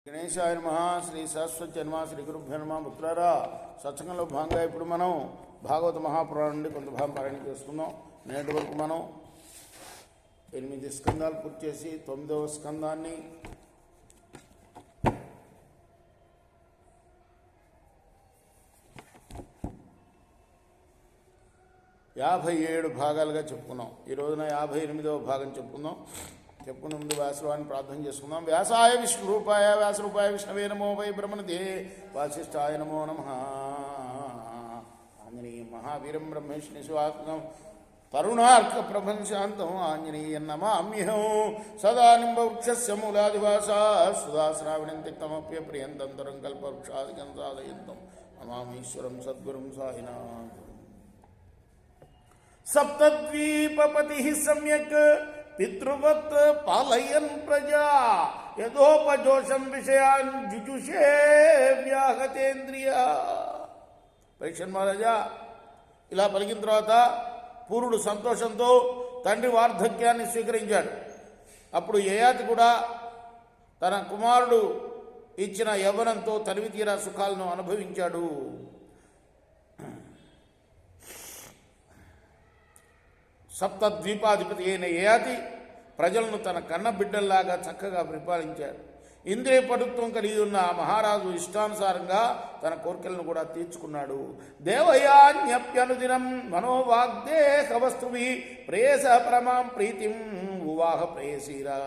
గణేశాయ నమః. శ్రీ సరస్వతి జన్మ శ్రీ గురుభ్యో నమః. మిత్రులారా, సత్సంగంలో భాగంగా ఇప్పుడు మనం భాగవత మహాపురాణం నుండి కొంత భాగం పారాయణ చేసుకుందాం. నేటి వరకు మనం 8 స్కందాలు పూర్తి చేసి 9వ స్కందాన్ని యాభై 7 భాగాలుగా చెప్పుకున్నాం. ఈ రోజున 58వ భాగం చెప్పుకుందాం. చెప్పుకునే ముందు వ్యాసవాన్ని ప్రార్థన చేసుకుందాం. వ్యాసాయ విష్ణురూపాయ వ్యాసరూపాయ విష్ణవే నమో వై బ్రహ్మణదే వాసిష్ఠాయ నమో నమః. ఆంజనేయం మహావీరం బ్రహ్మేష్ణి శివాత్మకం తరుణార్క ప్రభంశాంతం ఆంజనేయం నమామ్యహం. సదా నింబవృక్షస్య మూలాదివాసా సుధాశ్రావణం తిక్తమప్యప్రియంతం తరం కల్పవృక్షాదికం సాధయంతం నమామీశ్వరం సద్గురుం సాయినాథ్. సప్తద్వీపపతి సమ్యక్ పితృవత్ పాలయన్ ప్రజా యథోపజోషం విషయాన్ జుజుషే వ్యాహతేంద్రియ. పరీక్షణ్ మహారాజా ఇలా పలికిన తర్వాత పూర్వుడు సంతోషంతో తండ్రి వార్ధక్యాన్ని స్వీకరించాడు. అప్పుడు యయాతి కూడా తన కుమారుడు ఇచ్చిన యవ్వనంతో తనివి తీరా సుఖాలను అనుభవించాడు. సప్తద్వీపాధిపతి అయిన యయాతి ప్రజలను తన కన్న బిడ్డల్లాగా చక్కగా పరిపాలించాడు. ఇంద్రియ పటుత్వం కలిగి ఉన్న మహారాజు ఇష్టానుసారంగా తన కోరికలను కూడా తీర్చుకున్నాడు. దేవయాన్యప్యనుదినం మనోవాగ్దేహవస్తువి ప్రేయస పరమాం ప్రీతిం ఉవాహ ప్రేయసీరా.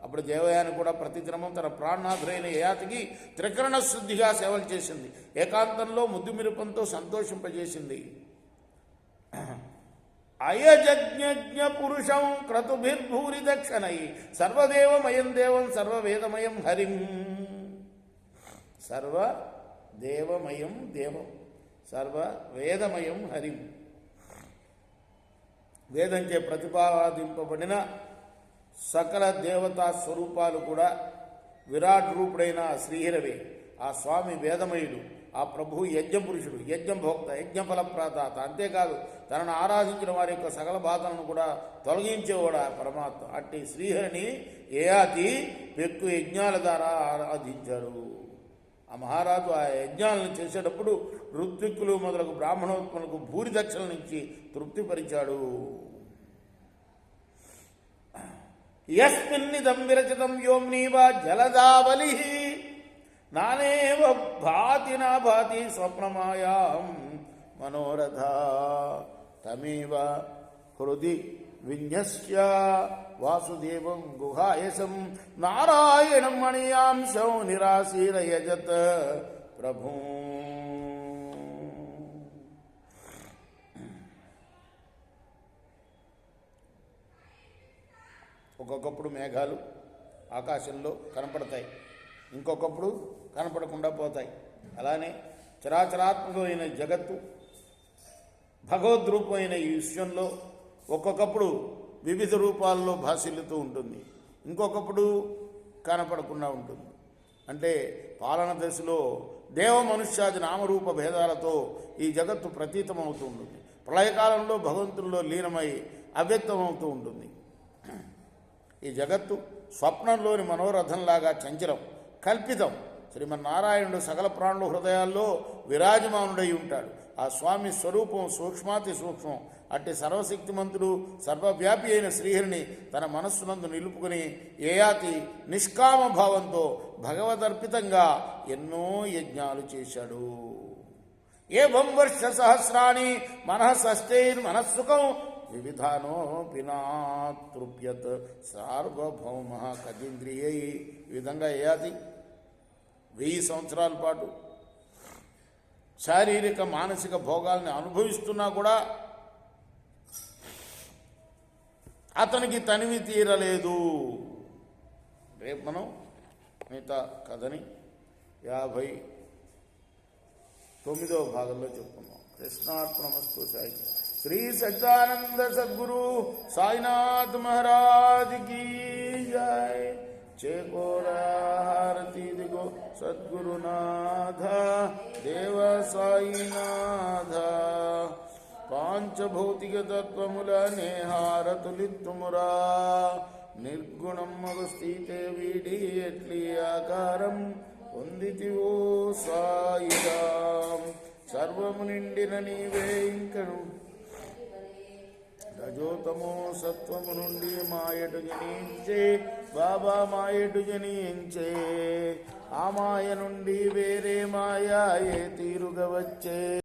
అప్పుడు దేవయాని కూడా ప్రతిదినము తన ప్రాణనాథుడైన యయాతికి త్రికరణ శుద్ధిగా సేవలు చేసింది. ఏకాంతంలో ముద్దు మిరుపంతో సంతోషింపజేసింది. అయజజ్ఞ పురుషం క్రతుభిర్భూరి దక్షిణై సర్వదేవమయం దేవం సర్వవేదమయం హరిం. సర్వదేవమయం దేవం సర్వవేదమయం హరిం. వేదంచే ప్రతిపాదింపబడిన సకల దేవతా స్వరూపాలు కూడా విరాట్ రూపుడైన శ్రీహరవే. ఆ స్వామి వేదమయుడు, ఆ ప్రభువు యజ్ఞపురుషుడు, యజ్ఞభోక్త, యజ్ఞఫలప్రదాత. అంతేకాదు తనను ఆరాధించిన వారి యొక్క సకల బాధలను కూడా తొలగించేవాడు ఆ పరమాత్మ. అట్టి శ్రీహరిని యయాతి పెక్కు యజ్ఞాల ద్వారా ఆరాధించాడు. ఆ మహారాజు ఆ యజ్ఞాలను చేసేటప్పుడు ఋత్విక్కులు మొదలగు బ్రాహ్మణోత్మలకు భూరి దక్షిణ నుంచి తృప్తిపరిచాడు. యస్మిన్నిదం విరచితం వ్యోమ్నీవా జలదావలి నానేవ భాతి నా భాతి స్వప్నమాయాం మనోరథ తమేవ హృది విన్యస్య వాసుదేవం గుహాయసం నారాయణం మణియాంశం నిరాశీరయజత్ ప్రభు. ఒక్కొక్కప్పుడు మేఘాలు ఆకాశంలో కనపడతాయి, ఇంకొకప్పుడు కనపడకుండా పోతాయి. అలానే చరాచరాత్మకమైన జగత్తు, భగవద్రూపమైన ఈ విశ్వంలో ఒక్కొక్కప్పుడు వివిధ రూపాల్లో భాసిల్లుతూ ఉంటుంది, ఇంకొకప్పుడు కనపడకుండా ఉంటుంది. అంటే పాలన దశలో దేవ మనుష్యాది నామరూప భేదాలతో ఈ జగత్తు ప్రతీతమవుతూ ఉంటుంది. ప్రళయకాలంలో భగవంతుల్లో లీనమై అవ్యక్తమవుతూ ఉంటుంది. ఈ జగత్తు స్వప్నంలోని మనోరథంలాగా చంచలం, కల్పితం. శ్రీమన్నారాయణుడు సకల ప్రాణుల హృదయాల్లో విరాజమానుడై ఉంటాడు. ఆ స్వామి స్వరూపం సూక్ష్మాతి సూక్ష్మం. అట్టి సర్వశక్తిమంతుడు సర్వవ్యాపి అయిన శ్రీహరిని తన మనస్సునందు నిలుపుకుని యయాతి నిష్కామ భావంతో భగవదర్పితంగా ఎన్నో యజ్ఞాలు చేశాడు. ఏవం వర్ష సహస్రాణి మనఃసష్టైర్మనఃసుఖం వివిధానోపి నాతృప్యత్ సార్వభౌమ కదీంద్రియై. ఈ విధంగా యయాతి 1000 సంవత్సరాల పాటు శారీరక మానసిక భోగాల్ని అనుభవిస్తున్నా కూడా అతనికి తనివి తీరలేదు. రేపు మనం మిగతా కథని 59వ భాగంలో చెప్పుకున్నాం. కృష్ణార్పణమస్తు. సాయి శ్రీ సచ్చిదానంద సద్గురు సాయినాథ్ మహారాజ్ కీ జై. చేకోరాహారతి దిగో సద్గురునాథ దేవ సాయినాథ. పాంచభౌతిక తత్వముల నేహారతులిత్తుమురా నిర్గుణమ్మగు స్థితే వీడి ఎట్లి ఆకారం పొందితివో సాయిరాం. సర్వము నిండిన నీవే ఇంకను రజోతమో సత్వము నుండి మాయటు జనించే బాబా మాయటు జనించే. ఆ మాయ నుండి వేరే మాయ ఏ తీరుగా వచ్చే.